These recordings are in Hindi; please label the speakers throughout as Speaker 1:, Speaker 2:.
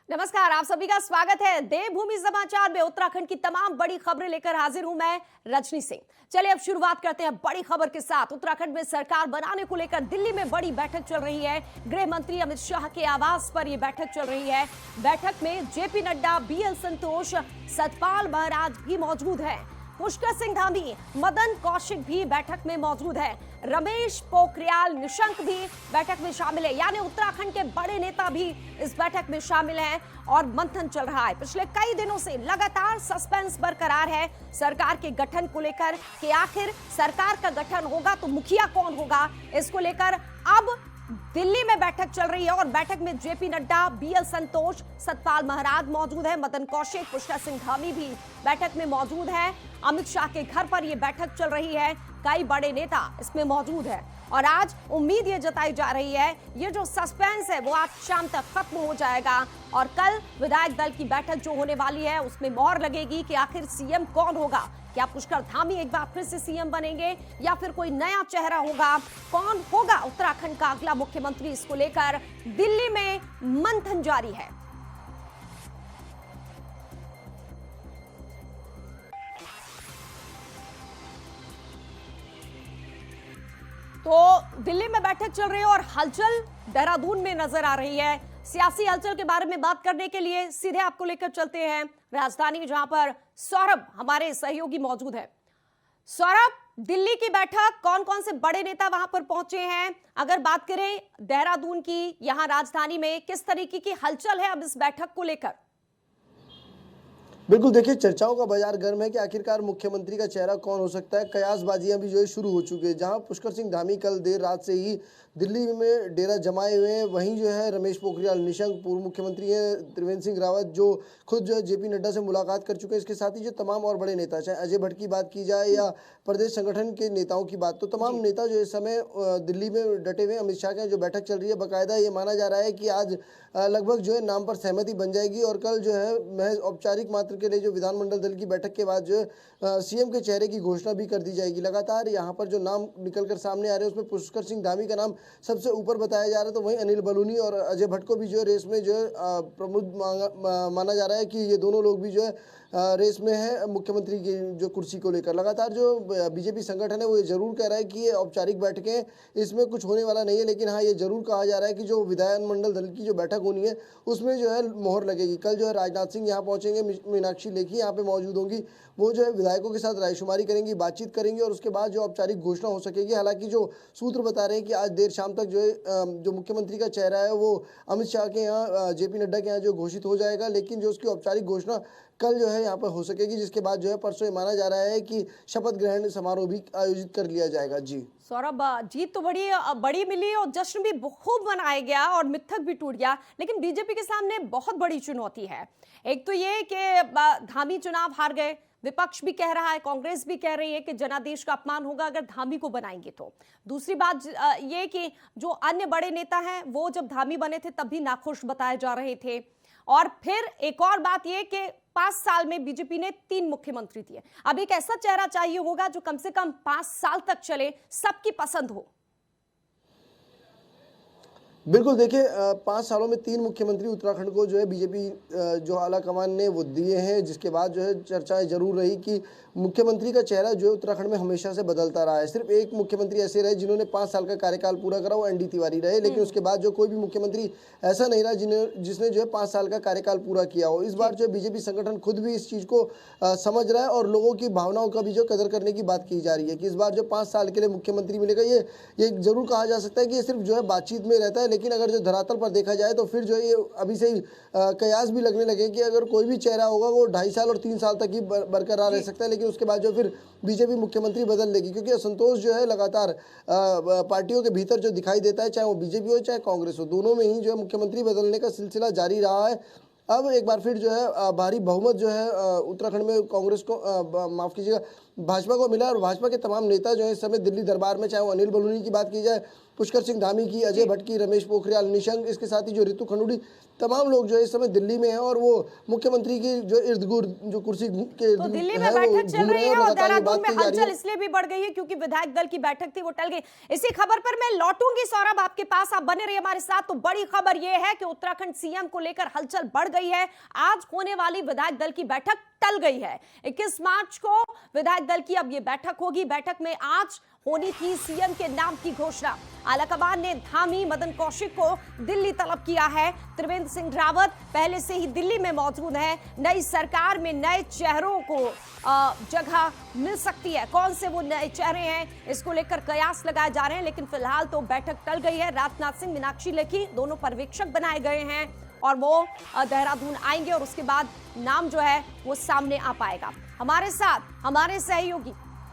Speaker 1: नमस्कार, आप सभी का स्वागत है देवभूमि समाचार में। उत्तराखंड की तमाम बड़ी खबरें लेकर हाजिर हूं मैं रजनी सिंह। चलिए अब शुरुआत करते हैं बड़ी खबर के साथ। उत्तराखंड में सरकार बनाने को लेकर दिल्ली में बड़ी बैठक चल रही है। गृह मंत्री अमित शाह के आवास पर यह बैठक चल रही है। बैठक में जेपी नड्डा, बीएल संतोष, सतपाल महाराज भी मौजूद है। पुष्कर सिंह धामी, मदन कौशिक भी बैठक में मौजूद है। रमेश पोखरियाल निशंक भी बैठक में शामिल है। यानी उत्तराखंड के बड़े नेता भी इस बैठक में शामिल हैं और मंथन चल रहा है। पिछले कई दिनों से लगातार सस्पेंस बरकरार है सरकार के गठन को लेकर कि आखिर सरकार का गठन होगा तो मुखिया कौन होगा। इसको लेकर अब दिल्ली में बैठक चल रही है और बैठक में जेपी नड्डा, बीएल संतोष, सतपाल महाराज मौजूद है। मदन कौशिक, पुष्कर सिंह धामी भी बैठक में मौजूद है। अमित शाह के घर पर यह बैठक चल रही है। कई बड़े नेता इसमें मौजूद है और आज उम्मीद ये जताई जा रही है ये जो सस्पेंस है वो आज शाम तक खत्म हो जाएगा और कल विधायक दल की बैठक जो होने वाली है उसमें मोहर लगेगी कि आखिर सीएम कौन होगा। क्या पुष्कर धामी एक बार फिर से सीएम बनेंगे या फिर कोई नया चेहरा होगा? कौन होगा उत्तराखंड का अगला मुख्यमंत्री? इसको लेकर दिल्ली में मंथन जारी है। तो दिल्ली में बैठक चल रही है और हलचल देहरादून में नजर आ रही है। सियासी हलचल के बारे में बात करने के लिए सीधे आपको लेकर चलते हैं राजधानी, जहां पर सौरभ हमारे सहयोगी मौजूद है। सौरभ, दिल्ली की बैठक, कौन कौन से बड़े नेता वहां पर पहुंचे हैं? अगर बात करें देहरादून की, यहां राजधानी में किस तरीके की हलचल है अब इस बैठक को लेकर?
Speaker 2: बिल्कुल, देखिए चर्चाओं का बाजार गर्म है कि आखिरकार मुख्यमंत्री का चेहरा कौन हो सकता है। कयासबाजियां भी जो है शुरू हो चुकी है। जहां पुष्कर सिंह धामी कल देर रात से ही दिल्ली में डेरा जमाए हुए हैं, वहीं जो है रमेश पोखरियाल निशंक, पूर्व मुख्यमंत्री हैं त्रिवेंद्र सिंह रावत, जो खुद जो है जेपी नड्डा से मुलाकात कर चुके हैं। इसके साथ ही जो तमाम और बड़े नेता, चाहे अजय भट्ट की बात की जाए या प्रदेश संगठन के नेताओं की बात, तो तमाम नेता जो इस समय दिल्ली में डटे हुए। अमित शाह के जो बैठक चल रही है, बाकायदा ये माना जा रहा है कि आज लगभग जो है नाम पर सहमति बन जाएगी और कल जो है महज औपचारिक मात्र के लिए जो विधानमंडल दल की बैठक के बाद जो है सीएम के चेहरे की घोषणा भी कर दी जाएगी। लगातार यहाँ पर जो नाम निकलकर सामने आ रहे हैं उसमें पुष्कर सिंह धामी का नाम सबसे ऊपर बताया जा रहा है। तो वहीं अनिल बलूनी और अजय भट्ट को भी जो है रेस में जो है प्रमुख माना जा रहा है कि ये दोनों लोग भी जो है रेस में है मुख्यमंत्री की जो कुर्सी को लेकर। लगातार जो बीजेपी संगठन है वो ये जरूर कह रहा है कि ये औपचारिक बैठकें, इसमें कुछ होने वाला नहीं है, लेकिन हाँ ये जरूर कहा जा रहा है कि जो विधानमंडल दल की जो बैठक होनी है उसमें जो है मोहर लगेगी। कल जो है राजनाथ सिंह यहाँ पहुंचेंगे, मीनाक्षी लेखी यहाँ पे मौजूद होंगी, वो जो है विधायकों के साथ रायशुमारी करेंगी, बातचीत करेंगी और उसके बाद जो औपचारिक घोषणा हो सकेगी। हालांकि जो सूत्र बता रहे हैं कि आज देर शाम तक जो है जो मुख्यमंत्री का चेहरा है वो अमित शाह के यहाँ, जेपी नड्डा के यहाँ जो घोषित हो जाएगा, लेकिन जो उसकी औपचारिक घोषणा कल जो है यहाँ पर हो सकेगी, जिसके बाद जो है परसों माना जा रहा है कि शपथ ग्रहण समारोह भी आयोजित कर लिया जाएगा। जी
Speaker 1: सौरभ, जीत तो बड़ी मिली और जश्न भी खूब मनाया गया और मिथक भी टूट गया, लेकिन बीजेपी के सामने बहुत बड़ी चुनौती है। एक तो ये कि धामी चुनाव हार गए, विपक्ष भी कह रहा है, कांग्रेस भी कह रही है कि जनादेश का अपमान होगा अगर धामी को बनाएंगे तो। दूसरी बात ये कि जो अन्य बड़े नेता हैं वो जब धामी बने थे तब भी नाखुश बताए जा रहे थे। और फिर एक और बात यह कि 5 साल में बीजेपी ने 3 मुख्यमंत्री दिए। अब एक ऐसा चेहरा चाहिए होगा जो कम से कम 5 साल तक चले, सबकी पसंद हो।
Speaker 2: बिल्कुल, देखिए 5 सालों में 3 मुख्यमंत्री उत्तराखंड को जो है बीजेपी जो आला कमान ने वो दिए हैं, जिसके बाद जो है चर्चाएं जरूर रही कि मुख्यमंत्री का चेहरा जो है उत्तराखंड में हमेशा से बदलता रहा है। सिर्फ एक मुख्यमंत्री ऐसे रहे जिन्होंने 5 साल का कार्यकाल पूरा करा, वो एनडी तिवारी रहे, लेकिन उसके बाद जो कोई भी मुख्यमंत्री ऐसा नहीं रहा जिसने जो है 5 साल का कार्यकाल पूरा किया हो। इस बार जो बीजेपी संगठन खुद भी इस चीज को समझ रहा है और लोगों की भावनाओं का भी जो कदर करने की बात की जा रही है कि इस बार जो 5 साल के लिए मुख्यमंत्री मिलेगा, ये जरूर कहा जा सकता है कि ये सिर्फ जो है बातचीत में रहता है, लेकिन अगर जो धरातल पर देखा जाए तो फिर जो है ये अभी से ही कयास भी लगने लगे कि अगर कोई भी चेहरा होगा वो 2.5 साल और 3 साल तक ही बरकरार रह सकता है, लेकिन उसके बाद जो फिर बीजेपी मुख्यमंत्री बदल लेगी, क्योंकि असंतोष जो है लगातार पार्टियों के भीतर जो दिखाई देता है, चाहे वो बीजेपी हो चाहे कांग्रेस हो, दोनों में ही जो है मुख्यमंत्री बदलने का सिलसिला जारी रहा है। अब एक बार फिर जो है भारी बहुमत जो है उत्तराखंड में कांग्रेस को, माफ कीजिएगा, भाजपा को मिला है और भाजपा के तमाम नेता जो है इस समय दिल्ली दरबार में, चाहे वो अनिल बलूनी की बात की जाए, पुष्कर सिंह धामी की, अजय भट्ट की, रमेश पोखरियाल निशंक, इसके साथ ही जो रितु खंडूड़ी, तमाम लोग जो है इस समय दिल्ली में हैं और वो मुख्यमंत्री की जो इर्द गिर्द जो कुर्सी के
Speaker 1: तो दिल्ली में बैठक चल रही है और देहरादून में हलचल इसलिए भी बढ़ गई है क्योंकि विधायक दल की बैठक थी वो टल गई। इसी खबर पर मैं लौटूंगी सौरभ आपके पास, आप बने रहिए हमारे साथ। तो बड़ी खबर यह है कि उत्तराखंड सीएम को लेकर हलचल बढ़ गई है। आज होने वाली विधायक दल की बैठक टल गई है। 21 मार्च को विधायक दल की अब ये बैठक होगी। बैठक में आज होनी थी सीएम के नाम की घोषणा। आलाकमान ने धामी मदन कौशिक को दिल्ली तलब किया है। त्रिवेंद्र सिंह रावत पहले से ही दिल्ली में मौजूद है। नई सरकार में नए चेहरों को जगह मिल सकती है। कौन से वो नए चेहरे हैं, इसको लेकर कयास लगाए जा रहे हैं, लेकिन फिलहाल तो बैठक टल गई है। राजनाथ सिंह, मीनाक्षी लेखी दोनों पर्यवेक्षक बनाए गए हैं और वो देहरादून आएंगे और उसके बाद नाम जो है वो सामने आ पाएगा। हमारे साथ हमारे सहयोगी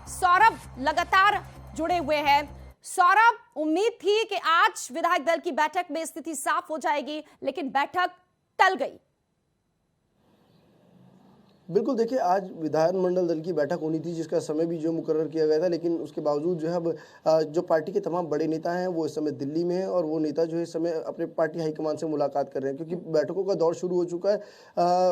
Speaker 1: सौरभ लगातार जुड़े हुए हैं। सौरभ, उम्मीद थी कि आज विधायक दल की बैठक में स्थिति साफ हो जाएगी, लेकिन बैठक टल गई।
Speaker 2: बिल्कुल, देखिए आज विधानमंडल दल की बैठक होनी थी जिसका समय भी जो मुकर्रर किया गया था, लेकिन उसके बावजूद जो है अब जो पार्टी के तमाम बड़े नेता हैं वो इस समय दिल्ली में हैं और वो नेता जो है इस समय अपने पार्टी हाईकमान से मुलाकात कर रहे हैं क्योंकि बैठकों का दौर शुरू हो चुका है।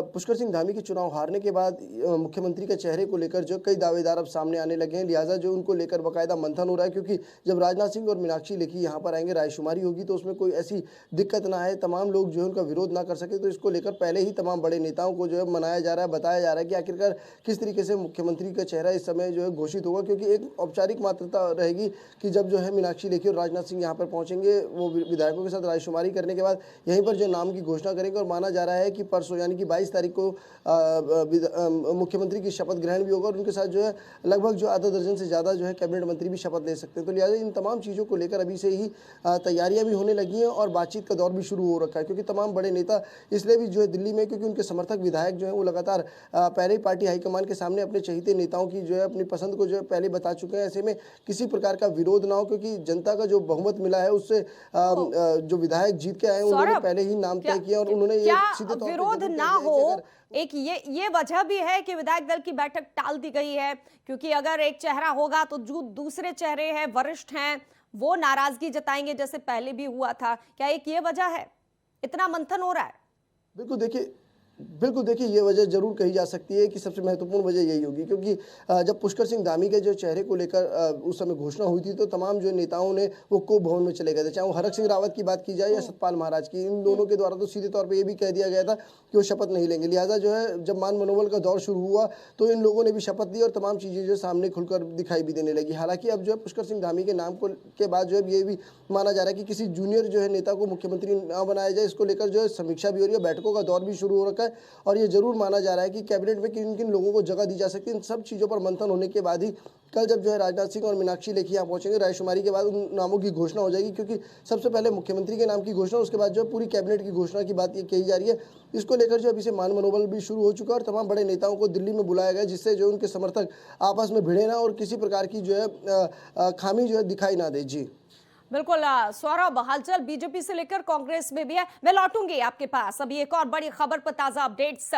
Speaker 2: पुष्कर सिंह धामी के चुनाव हारने के बाद मुख्यमंत्री के चेहरे को लेकर जो कई दावेदार अब सामने आने लगे हैं, लिहाजा जो उनको लेकर बाकायदा मंथन हो रहा है क्योंकि जब राजनाथ सिंह और मीनाक्षी लेखी यहाँ पर आएंगे, रायशुमारी होगी तो उसमें कोई ऐसी दिक्कत ना आए, तमाम लोग जो है उनका विरोध ना कर सके। तो इसको लेकर पहले ही तमाम बड़े नेताओं को जो है मनाया जा रहा है, बताया जा रहा है कि आखिरकार किस तरीके से मुख्यमंत्री का चेहरा इस समय जो है घोषित होगा, क्योंकि एक औपचारिक मात्रता रहेगी कि जब जो है मीनाक्षी लेखी और राजनाथ सिंह यहाँ पर पहुंचेंगे, वो विधायकों के साथ रायशुमारी करने के बाद यहीं पर जो नाम की घोषणा करेंगे और माना जा रहा है कि परसों यानी कि 22 तारीख को मुख्यमंत्री की शपथ ग्रहण भी होगा और उनके साथ जो है लगभग जो आधा दर्जन से ज़्यादा जो है कैबिनेट मंत्री भी शपथ ले सकते हैं। तो लिहाजा इन तमाम चीज़ों को लेकर अभी से ही तैयारियां भी होने लगी हैं और बातचीत का दौर भी शुरू हो रखा है क्योंकि तमाम बड़े नेता इसलिए भी जो है दिल्ली में, क्योंकि उनके समर्थक विधायक जो है वो लगातार पहले ही पार्टी हाईकमान के सामने अपने चहेते नेताओं की जो है अपनी पसंद को जो है पहले बता चुके हैं। ऐसे में किसी प्रकार का विरोध ना हो क्योंकि जनता का जो बहुमत मिला है उससे जो विधायक जीत के आए उन्होंने पहले ही नाम तय किया और उन्होंने ये सीधे तौर पर
Speaker 1: विरोध ना हो। एक ये वजह भी है कि विधायक दल की बैठक टाल दी गई है क्योंकि अगर एक चेहरा होगा तो जो दूसरे चेहरे हैं, वरिष्ठ हैं, वो नाराजगी जताएंगे जैसे पहले भी हुआ था। क्या एक ये वजह है, इतना मंथन हो रहा है? बिल्कुल देखिए ये वजह जरूर कही जा सकती है कि सबसे महत्वपूर्ण वजह यही होगी क्योंकि जब पुष्कर सिंह धामी के जो चेहरे को लेकर उस समय घोषणा हुई थी तो तमाम जो नेताओं ने वो कोप भवन में चले गए थे, चाहे वो हरक सिंह रावत की बात की जाए या सतपाल महाराज की। इन दोनों के द्वारा तो सीधे तौर पर यह भी कह दिया गया था कि वो शपथ नहीं लेंगे। लिहाजा जो है जब मान मनोबल का दौर शुरू हुआ तो इन लोगों ने भी शपथ ली और तमाम चीज़ें जो सामने खुलकर दिखाई भी देने लगी। हालांकि अब जो है पुष्कर सिंह धामी के नाम के बाद जो है ये भी माना जा रहा है कि किसी जूनियर जो है नेता को मुख्यमंत्री न बनाया जाए। इसको लेकर जो है समीक्षा भी हो रही है, बैठकों का दौर भी शुरू हो रखा है और ये जरूर माना जा रहा है कि कैबिनेट में किन किन लोगों को जगह दी जा सकती है। इन सब चीज़ों पर मंथन होने के बाद ही कल जब जो है राजनाथ सिंह और मीनाक्षी लेखी यहाँ पहुंचेंगे, रायशुमारी के बाद उन नामों की घोषणा हो जाएगी क्योंकि सबसे पहले मुख्यमंत्री के नाम की घोषणा, उसके बाद जो है पूरी कैबिनेट की घोषणा की बात ये कही जा रही है। इसको लेकर जो अभी से मान मनोबल भी शुरू हो चुका है और तमाम बड़े नेताओं को दिल्ली में बुलाया गया जिससे जो उनके समर्थक आपस में भिड़े ना और किसी प्रकार की जो है खामी जो है दिखाई ना दे। जी बिल्कुल सौरभ, हलचल बीजेपी से लेकर कांग्रेस में भी है। मैं लौटूंगी आपके पास अभी एक और बड़ी खबर पर ताजा अपडेट्स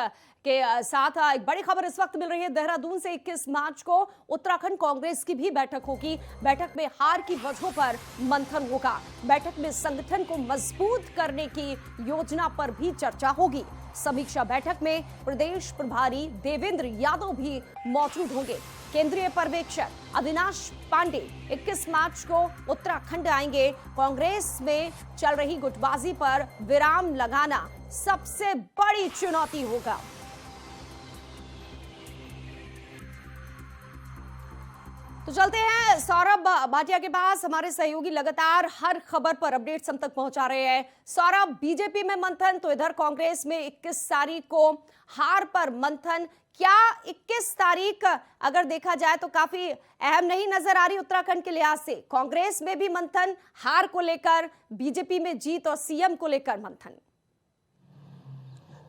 Speaker 1: के साथ। एक बड़ी खबर इस वक्त मिल रही है देहरादून से। 21 मार्च को उत्तराखंड कांग्रेस की भी बैठक होगी। बैठक में हार की वजहों पर मंथन होगा। बैठक में संगठन को मजबूत करने की योजना पर भी चर्चा होगी। समीक्षा बैठक में प्रदेश प्रभारी देवेंद्र यादव भी मौजूद होंगे। केंद्रीय पर्यवेक्षक अविनाश पांडे 21 मार्च को उत्तराखंड आएंगे। कांग्रेस में चल रही गुटबाजी पर विराम लगाना सबसे बड़ी चुनौती होगा। तो चलते हैं सौरभ भाटिया के पास। हमारे सहयोगी लगातार हर खबर पर अपडेट्स हम तक पहुंचा रहे हैं। सौरभ, बीजेपी में मंथन तो इधर कांग्रेस में 21 तारीख को हार पर मंथन। क्या 21 तारीख अगर देखा जाए तो काफी अहम नहीं नजर आ रही उत्तराखंड के लिहाज से? कांग्रेस में भी मंथन हार को लेकर, बीजेपी में जीत और सीएम को लेकर मंथन।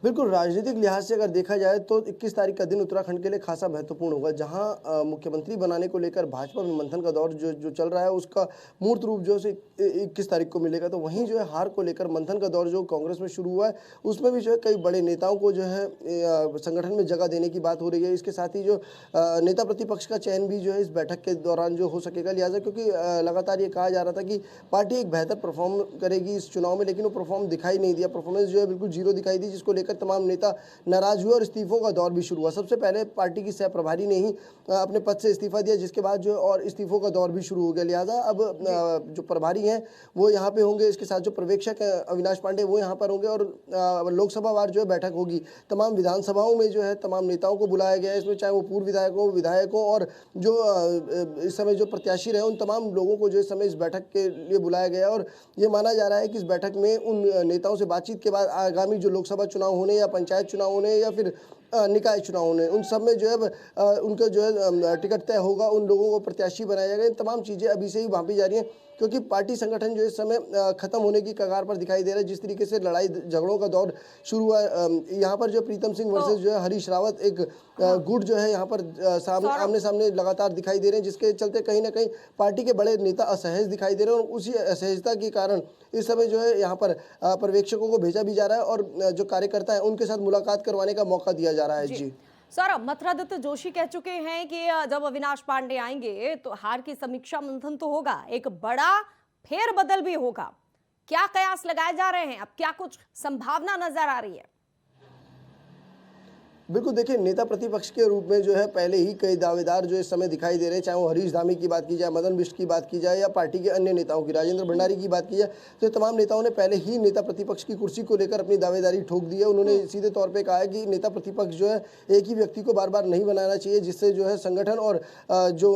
Speaker 2: बिल्कुल, राजनीतिक लिहाज से अगर देखा जाए तो 21 तारीख का दिन उत्तराखंड के लिए खासा महत्वपूर्ण होगा, जहां मुख्यमंत्री बनाने को लेकर भाजपा में मंथन का दौर जो जो चल रहा है, उसका मूर्त रूप जो है 21 तारीख को मिलेगा। तो वहीं जो है हार को लेकर मंथन का दौर जो कांग्रेस में शुरू हुआ है, उसमें भी जो है कई बड़े नेताओं को जो है संगठन में जगह देने की बात हो रही है। इसके साथ ही जो नेता प्रतिपक्ष का चयन भी जो है इस बैठक के दौरान जो हो सकेगा, लिहाजा क्योंकि लगातार ये कहा जा रहा था कि पार्टी एक बेहतर परफॉर्म करेगी इस चुनाव में, लेकिन वो परफॉर्म दिखाई नहीं दिया। परफॉर्मेंस जो है बिल्कुल जीरो दिखाई दी, जिसको लेकर तमाम नेता नाराज हुए और इस्तीफों का दौर भी शुरू हुआ। सबसे पहले पार्टी की सह प्रभारी ने ही अपने पद से इस्तीफा दिया, जिसके बाद जो और इस्तीफों का दौर भी शुरू हो गया। लिहाजा अब जो प्रभारी हैं वो यहाँ पे होंगे, इसके साथ जो पर्यवेक्षक है अविनाश पांडे वो यहाँ पर होंगे, और लोकसभा वार जो है बैठक होगी। तमाम विधानसभाओं में जो है तमाम नेताओं को बुलाया गया है इसमें, चाहे वो पूर्व विधायकों और जो इस समय जो प्रत्याशी रहे उन तमाम लोगों को जो इस समय इस बैठक के लिए बुलाया गया है। और ये माना जा रहा है कि इस बैठक में उन नेताओं से बातचीत के बाद आगामी जो लोकसभा चुनाव होने या पंचायत चुनाव होने या फिर निकाय चुनाव होने, उन सब में जो है उनका जो है टिकट तय होगा, उन लोगों को प्रत्याशी बनाया जाएगा। इन तमाम चीज़ें अभी से ही भांपी जा रही हैं, क्योंकि पार्टी संगठन जो इस समय खत्म होने की कगार पर दिखाई दे रहा है। जिस तरीके से लड़ाई झगड़ों का दौर शुरू हुआ है, यहाँ पर जो प्रीतम सिंह वर्सेस जो है हरीश रावत एक गुट जो है यहाँ पर आमने सामने लगातार दिखाई दे रहे हैं, जिसके चलते कहीं ना कहीं पार्टी के बड़े नेता असहज दिखाई दे रहे हैं। और उसी असहजता के कारण इस समय जो है यहाँ पर पर्यवेक्षकों को भेजा भी जा रहा है और जो कार्यकर्ता है उनके साथ मुलाकात करवाने का मौका दिया जा रहा है। जी
Speaker 1: सर, मथुरादत्त जोशी कह चुके हैं कि जब अविनाश पांडे आएंगे तो हार की समीक्षा मंथन तो होगा, एक बड़ा फेरबदल भी होगा। क्या कयास लगाए जा रहे हैं, अब क्या कुछ संभावना नजर आ रही है?
Speaker 2: बिल्कुल, देखिए नेता प्रतिपक्ष के रूप में जो है पहले ही कई दावेदार जो इस समय दिखाई दे रहे हैं, चाहे वो हरीश धामी की बात की जाए, मदन बिष्ट की बात की जाए या पार्टी के अन्य नेताओं की, राजेंद्र भंडारी की बात की जाए, तो तमाम नेताओं ने पहले ही नेता प्रतिपक्ष की कुर्सी को लेकर अपनी दावेदारी ठोक दी है। उन्होंने सीधे तौर पर कहा है कि नेता प्रतिपक्ष जो है एक ही व्यक्ति को बार बार नहीं बनाना चाहिए, जिससे जो है संगठन और जो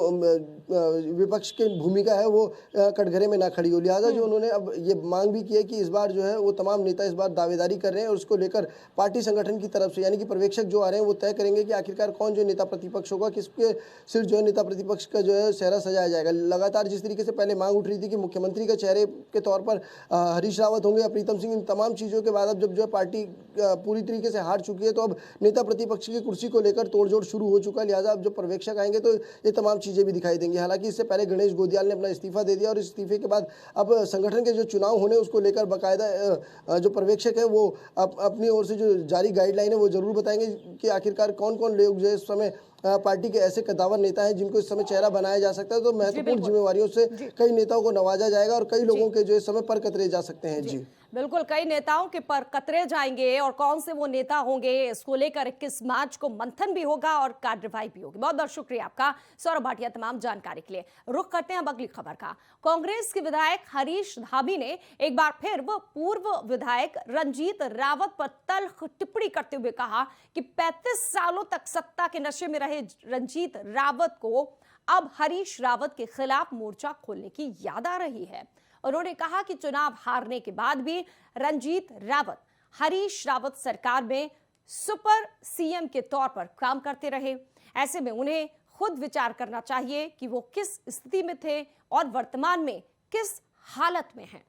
Speaker 2: विपक्ष की भूमिका है वो कटघरे में ना खड़ी हो। लिहाजा जो उन्होंने अब ये मांग भी की है कि इस बार जो है वो तमाम नेता इस बार दावेदारी कर रहे हैं और उसको लेकर पार्टी संगठन की तरफ से यानी कि पर्यवेक्षक जो आ रहे हैं वो तय करेंगे कि आखिरकार कौन जो नेता प्रतिपक्ष होगा, किसके सिर जो है नेता प्रतिपक्ष का जो है सेहरा सजाया जाएगा। लगातार जिस तरीके से पहले मांग उठ रही थी कि मुख्यमंत्री के चेहरे के तौर पर हरीश रावत होंगे या प्रीतम सिंह, इन तमाम चीज़ों के बाद अब जब जो है पार्टी पूरी तरीके से हार चुकी है, तो अब नेता प्रतिपक्ष की कुर्सी को लेकर तोड़जोड़ शुरू हो चुका है। लिहाजा अब जो पर्यवेक्षक आएंगे तो ये तमाम चीज़ें भी दिखाई देंगी। हालांकि इससे पहले गणेश गोदियाल ने अपना इस्तीफा दे दिया और इस इस्तीफे के बाद अब संगठन के जो चुनाव होने उसको लेकर बाकायदा जो पर्यवेक्षक है वो अपनी ओर से जो जारी गाइडलाइन है वो जरूर बताएंगे कि आखिरकार कौन कौन लोग जो है इस समय पार्टी के ऐसे कद्दावर नेता हैं जिनको इस समय चेहरा बनाया जा सकता है। तो महत्वपूर्ण जिम्मेवारियों से कई नेताओं को नवाजा जाएगा और कई लोगों के जो इस समय पर कतरे जा सकते हैं। जी
Speaker 1: बिल्कुल, कई नेताओं के पर कतरे जाएंगे और कौन से वो नेता होंगे इसको लेकर 21 मार्च को मंथन भी होगा और कार्रवाई भी होगी। बहुत बहुत शुक्रिया आपका सौरभ भाटिया तमाम जानकारी के लिए। रुख करते हैं अब अगली खबर का। कांग्रेस के विधायक हरीश धामी ने एक बार फिर वो पूर्व विधायक रंजीत रावत पर तल्ख टिप्पणी करते हुए कहा कि 35 सालों तक सत्ता के नशे में रहे रंजीत रावत को अब हरीश रावत के खिलाफ मोर्चा खोलने की याद आ रही है। उन्होंने कहा कि चुनाव हारने के बाद भी रंजीत रावत हरीश रावत सरकार में सुपर सीएम के तौर पर काम करते रहे। ऐसे में उन्हें खुद विचार करना चाहिए कि वो किस स्थिति में थे और वर्तमान में किस हालत में हैं।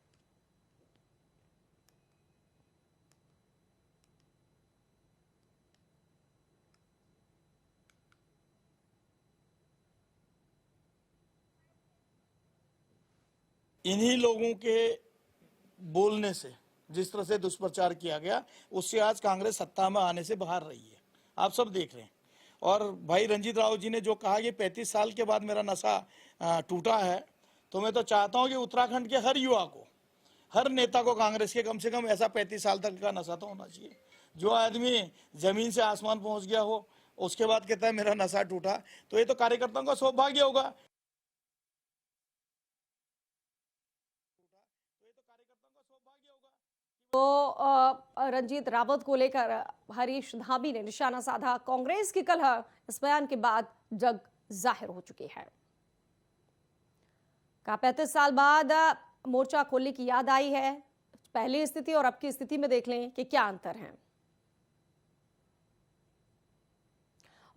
Speaker 3: इन्हीं लोगों के बोलने से जिस तरह से दुष्प्रचार किया गया, उससे आज कांग्रेस सत्ता में आने से बाहर रही है। आप सब देख रहे हैं। और भाई रंजीत रावत जी ने जो कहा कि 35 साल के बाद मेरा नशा टूटा है, तो मैं तो चाहता हूं कि उत्तराखंड के हर युवा को, हर नेता को कांग्रेस के कम से कम ऐसा 35 साल तक का नशा तो होना चाहिए। जो आदमी जमीन से आसमान पहुंच गया हो, उसके बाद कहता है मेरा नशा टूटा, तो ये तो कार्यकर्ताओं का सौभाग्य होगा।
Speaker 1: तो रंजीत रावत को लेकर हरीश धामी ने निशाना साधा। कांग्रेस की कलह इस बयान के बाद जग जाहिर हो चुकी है। कहा 35 साल बाद मोर्चा खोलने की याद आई है। पहली स्थिति और अब की स्थिति में देख लें कि क्या अंतर है।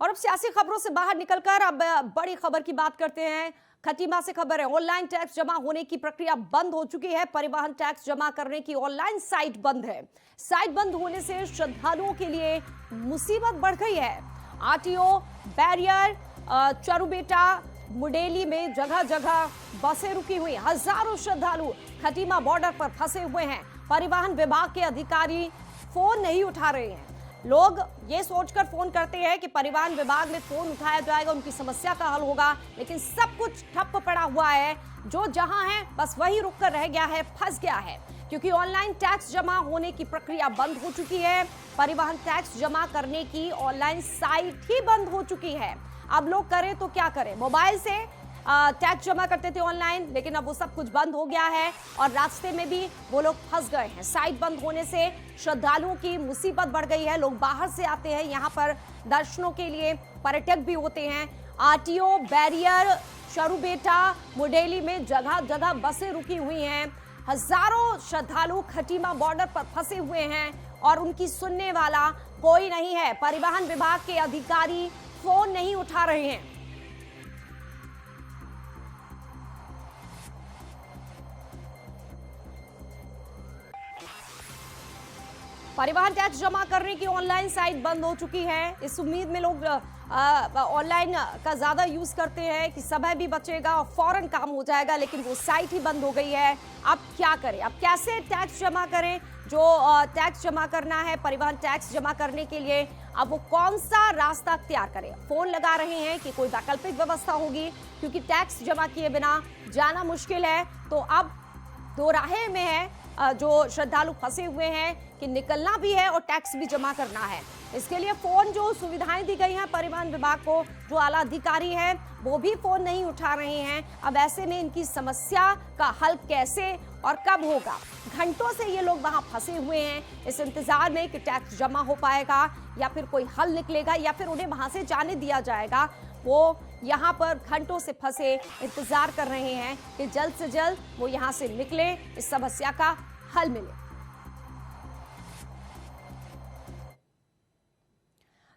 Speaker 1: और अब सियासी खबरों से बाहर निकलकर अब बड़ी खबर की बात करते हैं। खटीमा से खबर है, ऑनलाइन टैक्स जमा होने की प्रक्रिया बंद हो चुकी है। परिवहन टैक्स जमा करने की ऑनलाइन साइट बंद है। साइट बंद होने से श्रद्धालुओं के लिए मुसीबत बढ़ गई है। आरटीओ बैरियर, चरुबेटा, मुडेली में जगह जगह बसें रुकी हुई। हजारों श्रद्धालु खटीमा बॉर्डर पर फंसे हुए हैं। परिवहन विभाग के अधिकारी फोन नहीं उठा रहे हैं। लोग ये सोचकर फोन करते हैं कि परिवहन विभाग में फोन उठाया जाएगा, उनकी समस्या का हल होगा, लेकिन सब कुछ ठप्प पड़ा हुआ है। जो जहां है बस वही रुक कर रह गया है, फंस गया है, क्योंकि ऑनलाइन टैक्स जमा होने की प्रक्रिया बंद हो चुकी है। परिवहन टैक्स जमा करने की ऑनलाइन साइट ही बंद हो चुकी है। अब लोग करें तो क्या करें? मोबाइल से टैक्स जमा करते थे ऑनलाइन, लेकिन अब वो सब कुछ बंद हो गया है और रास्ते में भी वो लोग फंस गए हैं। साइट बंद होने से श्रद्धालुओं की मुसीबत बढ़ गई है। लोग बाहर से आते हैं यहाँ पर दर्शनों के लिए, पर्यटक भी होते हैं। आरटीओ बैरियर, चरुबेटा, मुडेली में जगह जगह बसें रुकी हुई हैं। हजारों श्रद्धालु खटीमा बॉर्डर पर फंसे हुए हैं और उनकी सुनने वाला कोई नहीं है। परिवहन विभाग के अधिकारी फोन नहीं उठा रहे हैं। परिवहन टैक्स जमा करने की ऑनलाइन साइट बंद हो चुकी है। इस उम्मीद में लोग ऑनलाइन का ज्यादा यूज करते हैं कि समय भी बचेगा और फौरन काम हो जाएगा, लेकिन वो साइट ही बंद हो गई है। अब क्या करें? अब कैसे टैक्स जमा करें? जो टैक्स जमा करना है, परिवहन टैक्स जमा करने के लिए अब वो कौन सा रास्ता अख्तियार करें? फोन लगा रहे हैं कि कोई वैकल्पिक व्यवस्था होगी, क्योंकि टैक्स जमा किए बिना जाना मुश्किल है। तो अब दो राहें में है जो श्रद्धालु फंसे हुए हैं कि निकलना भी है और टैक्स भी जमा करना है। इसके लिए फोन जो सुविधाएं दी गई हैं परिवहन विभाग को, जो आला अधिकारी हैं वो भी फोन नहीं उठा रहे हैं। अब ऐसे में इनकी समस्या का हल कैसे और कब होगा? घंटों से ये लोग वहां फंसे हुए हैं इस इंतजार में कि टैक्स जमा हो पाएगा या फिर कोई हल निकलेगा या फिर उन्हें वहां से जाने दिया जाएगा। वो यहाँ पर घंटों से फंसे इंतजार कर रहे हैं कि जल्द से जल्द वो यहाँ से निकले, इस समस्या का हल मिले।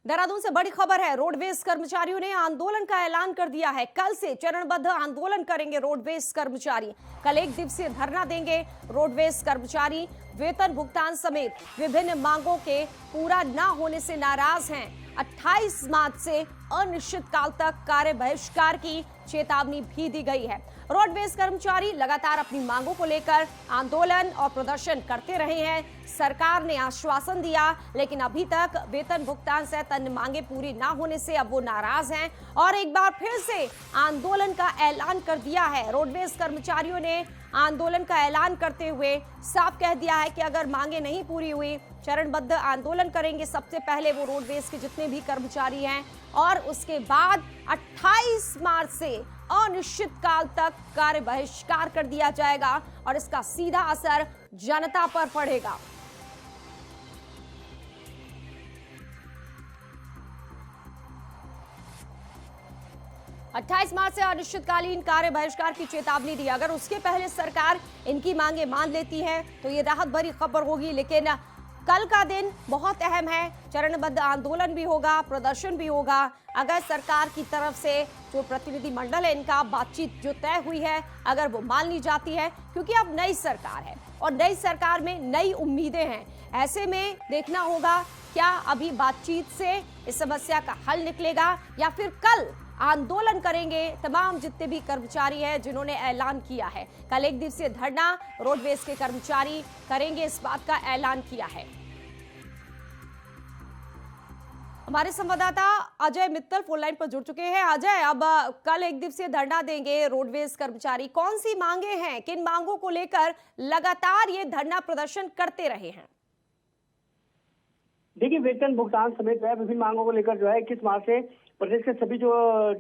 Speaker 1: देहरादून से बड़ी खबर है। रोडवेज कर्मचारियों ने आंदोलन का ऐलान कर दिया है। कल से चरणबद्ध आंदोलन करेंगे रोडवेज कर्मचारी। कल एक दिवसीय धरना देंगे रोडवेज कर्मचारी। वेतन भुगतान समेत विभिन्न मांगों के पूरा न होने से नाराज हैं। 28 मार्च से अनिश्चित काल तक कार्य बहिष्कार की चेतावनी भी दी गई है। रोडवेज कर्मचारी लगातार अपनी मांगों को लेकर आंदोलन और प्रदर्शन करते रहे हैं। सरकार ने आश्वासन दिया, लेकिन अभी तक वेतन भुगतान सहित अन्य मांगे पूरी ना होने से अब वो नाराज हैं और एक बार फिर से आंदोलन का ऐलान कर दिया है। रोडवेज कर्मचारियों ने आंदोलन का ऐलान करते हुए साफ कह दिया है कि अगर मांगे नहीं पूरी हुई, चरणबद्ध आंदोलन करेंगे। सबसे पहले वो रोडवेज के जितने भी कर्मचारी हैं और उसके बाद 28 मार्च से अनिश्चित काल तक कार्य बहिष्कार कर दिया जाएगा और इसका सीधा असर जनता पर पड़ेगा। अट्ठाईस मार्च से अनिश्चितकालीन कार्य बहिष्कार की चेतावनी दी। अगर उसके पहले सरकार इनकी मांगे मान लेती है तो ये राहत भरी खबर होगी, लेकिन कल का दिन बहुत अहम है। चरणबद्ध आंदोलन भी होगा, प्रदर्शन भी होगा। अगर सरकार की तरफ से जो प्रतिनिधि मंडल है इनका बातचीत जो तय हुई है, अगर वो मान ली जाती है, क्योंकि अब नई सरकार है और नई सरकार में नई उम्मीदें हैं। ऐसे में देखना होगा क्या अभी बातचीत से इस समस्या का हल निकलेगा या फिर कल आंदोलन करेंगे तमाम जितने भी कर्मचारी हैं जिन्होंने ऐलान किया है। कल एक दिवसीय धरना रोडवेज के कर्मचारी करेंगे, इस बात का ऐलान किया है। हमारे संवाददाता अजय मित्तल फोन लाइन पर जुड़ चुके हैं। अजय, अब कल एक दिवसीय धरना देंगे रोडवेज कर्मचारी, कौन सी मांगे हैं, किन मांगों को लेकर लगातार ये धरना प्रदर्शन करते रहे हैं?
Speaker 4: देखिए, वेतन भुगतान समेत जो है विभिन्न मांगों को लेकर जो है 21 मार्च से प्रदेश के सभी जो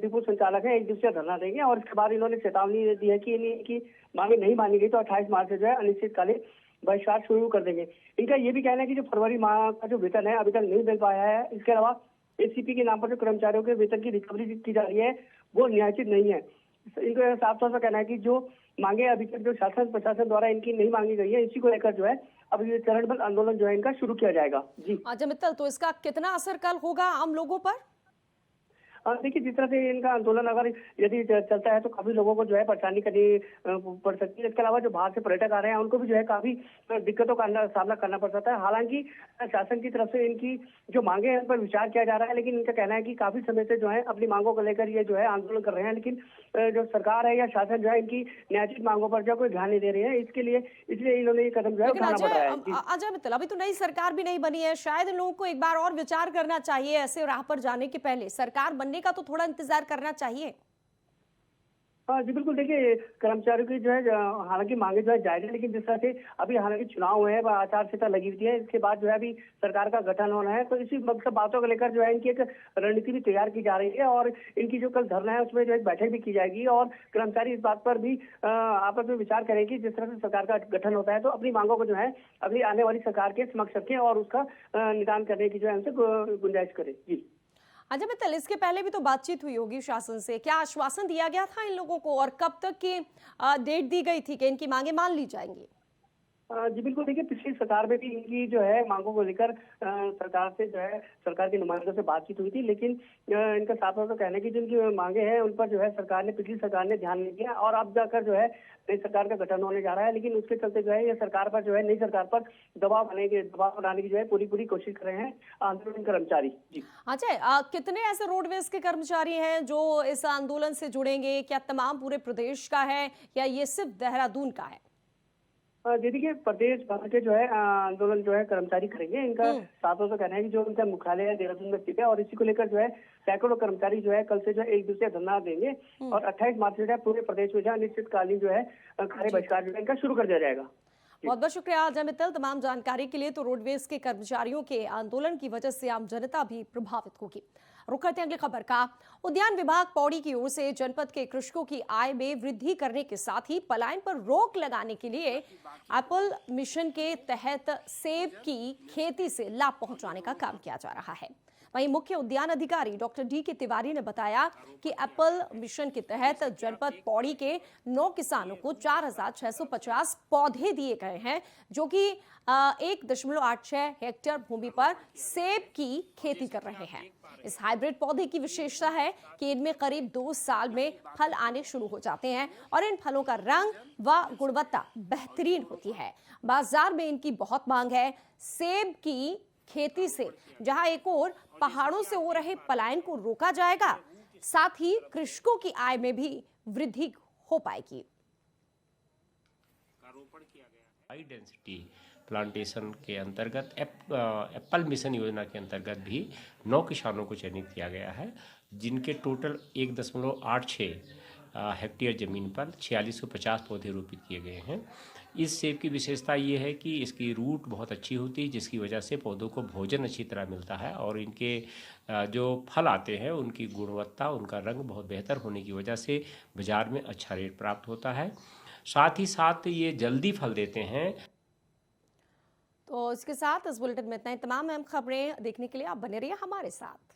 Speaker 4: डिपो संचालक हैं एक दिवसीय धरना देंगे और इसके बाद इन्होंने चेतावनी दी है कि इनकी मांगे नहीं मानी गई तो 28 मार्च से जो है अनिश्चितकालीन बहिष्कार शुरू कर देंगे। इनका ये भी कहना है कि जो फरवरी माह का जो वेतन है अभी तक नहीं मिल पाया है। इसके अलावा एसीपी के नाम पर जो कर्मचारियों के वेतन की रिकवरी की जा रही है वो न्यायोचित नहीं है। इनको साफ तौर पर कहना है कि जो मांगे अभी तक जो शासन प्रशासन द्वारा इनकी नहीं मांगी गई है, इसी को लेकर जो है अब ये चरणबद्ध आंदोलन जो है इनका शुरू किया जाएगा। जी
Speaker 1: अजय मित्तल, तो इसका कितना असर कल होगा आम लोगों पर?
Speaker 4: देखिए, जिस तरह से इनका आंदोलन अगर यदि चलता है तो काफी लोगों को जो है परेशानी करनी पड़ सकती है। इसके अलावा जो बाहर से पर्यटक आ रहे हैं उनको भी जो है काफी दिक्कतों का सामना करना पड़ सकता है। हालांकि शासन की तरफ से इनकी जो मांगे हैं उन पर विचार किया जा रहा है, लेकिन इनका कहना है कि काफी समय से जो है अपनी मांगों को लेकर ये जो है आंदोलन कर रहे हैं, लेकिन जो सरकार है या शासन जो है इनकी न्यायिक मांगों पर जो कोई ध्यान नहीं दे रही है। इसलिए इन्होंने ये कदम जो है
Speaker 1: लेकिन
Speaker 4: उठाना पड़ रहा है। जी।
Speaker 1: अजय मित्तल, अभी तो नई सरकार भी नहीं बनी है, शायद इन लोगों को एक बार और विचार करना चाहिए ऐसे राह पर जाने के पहले। सरकार बनने का तो थोड़ा इंतजार करना चाहिए।
Speaker 4: जी बिल्कुल, देखिए कर्मचारियों की जो है हालांकि मांगे जो है जायज है, लेकिन जिस तरह से अभी हालांकि चुनाव हुए हैं, आचार संहिता लगी हुई है, इसके बाद जो है अभी सरकार का गठन होना है, तो इसी सब बातों को लेकर जो है इनकी एक रणनीति भी तैयार की जा रही है और इनकी जो कल धरना है उसमें जो एक बैठक भी की जाएगी और कर्मचारी इस बात पर भी आपस में विचार करेंगे। जिस तरह से सरकार का गठन होता है तो अपनी मांगों को जो है अगली आने वाली सरकार के समक्ष रखें और उसका निदान करने की जो है उनसे गुंजाइश करें। जी
Speaker 1: अजय मित्तल, इसके पहले भी तो बातचीत हुई होगी शासन से, क्या आश्वासन दिया गया था इन लोगों को और कब तक की डेट दी गई थी कि इनकी मांगे मान ली जाएंगी?
Speaker 4: जी बिल्कुल, देखिए पिछली सरकार में भी इनकी जो है मांगों को लेकर सरकार से जो है सरकार के नुमाइंदों से बातचीत हुई थी, लेकिन इनका साफ तौर पर कहना है कि जिनकी मांगे हैं उन पर जो है पिछली सरकार ने ध्यान नहीं दिया और अब जाकर जो है नई सरकार का गठन होने जा रहा है, लेकिन उसके चलते जो है ये सरकार पर जो है नई सरकार पर दबाव बनाने की जो है पूरी कोशिश कर रहे हैं आंदोलन कर्मचारी। जी
Speaker 1: अजय, कितने ऐसे रोडवेज के कर्मचारी हैं जो इस आंदोलन से जुड़ेंगे? क्या तमाम पूरे प्रदेश का है या ये सिर्फ देहरादून का है?
Speaker 4: देखिए, प्रदेश भर के जो है आंदोलन जो है कर्मचारी करेंगे। इनका साफों से कहना है कि जो उनका मुख्यालय है देहरादून में स्थित है और इसी को लेकर जो है सैकड़ों कर्मचारी जो है कल से जो है एक दूसरे धरना देंगे और 28 मार्च से जो है पूरे प्रदेश में जो है अनिश्चितकालीन जो है कार्य बहिष्कार जो है इनका शुरू कर दिया जाएगा।
Speaker 1: बहुत बहुत शुक्रिया अजय मित्तल तमाम जानकारी के लिए। तो रोडवेज के कर्मचारियों के आंदोलन की वजह से आम जनता भी प्रभावित होगी। रुक करते हैं अगली खबर का। उद्यान विभाग पौड़ी की ओर से जनपद के कृषकों की आय में वृद्धि करने के साथ ही पलायन पर रोक लगाने के लिए एप्पल मिशन के तहत सेब की खेती से लाभ पहुंचाने का काम किया जा रहा है। वहीं मुख्य उद्यान अधिकारी डॉक्टर डी के तिवारी ने बताया कि एप्पल मिशन के तहत जनपद पौड़ी के 9 किसानों को 4,650 पौधे दिए गए हैं, जो कि 1.86 हेक्टेयर भूमि पर सेब की खेती कर रहे हैं। इस हाइब्रिड पौधे की विशेषता है कि इनमें करीब 2 साल में फल आने शुरू हो जाते हैं और इन फलों का रंग व गुणवत्ता बेहतरीन होती है। बाजार में इनकी बहुत मांग है। सेब की खेती से जहां एक ओर पहाड़ों से हो रहे पलायन को रोका जाएगा, साथ ही कृषकों की आय में भी वृद्धि हो पाएगी।
Speaker 5: हाई डेंसिटी प्लांटेशन के अंतर्गत एप्पल मिशन योजना के अंतर्गत भी 9 किसानों को चयनित किया गया है, जिनके टोटल 1.86 हेक्टेयर ज़मीन पर 4650 पौधे रोपित किए गए हैं। इस सेब की विशेषता ये है कि इसकी रूट बहुत अच्छी होती है, जिसकी वजह से पौधों को भोजन अच्छी तरह मिलता है और इनके जो फल आते हैं उनकी गुणवत्ता, उनका रंग बहुत बेहतर होने की वजह से बाज़ार में अच्छा रेट प्राप्त होता है। साथ ही साथ ये जल्दी फल देते हैं।
Speaker 1: तो इसके साथ इस बुलेटिन में इतना ही। तमाम अहम खबरें देखने के लिए आप बने रहिए हमारे साथ।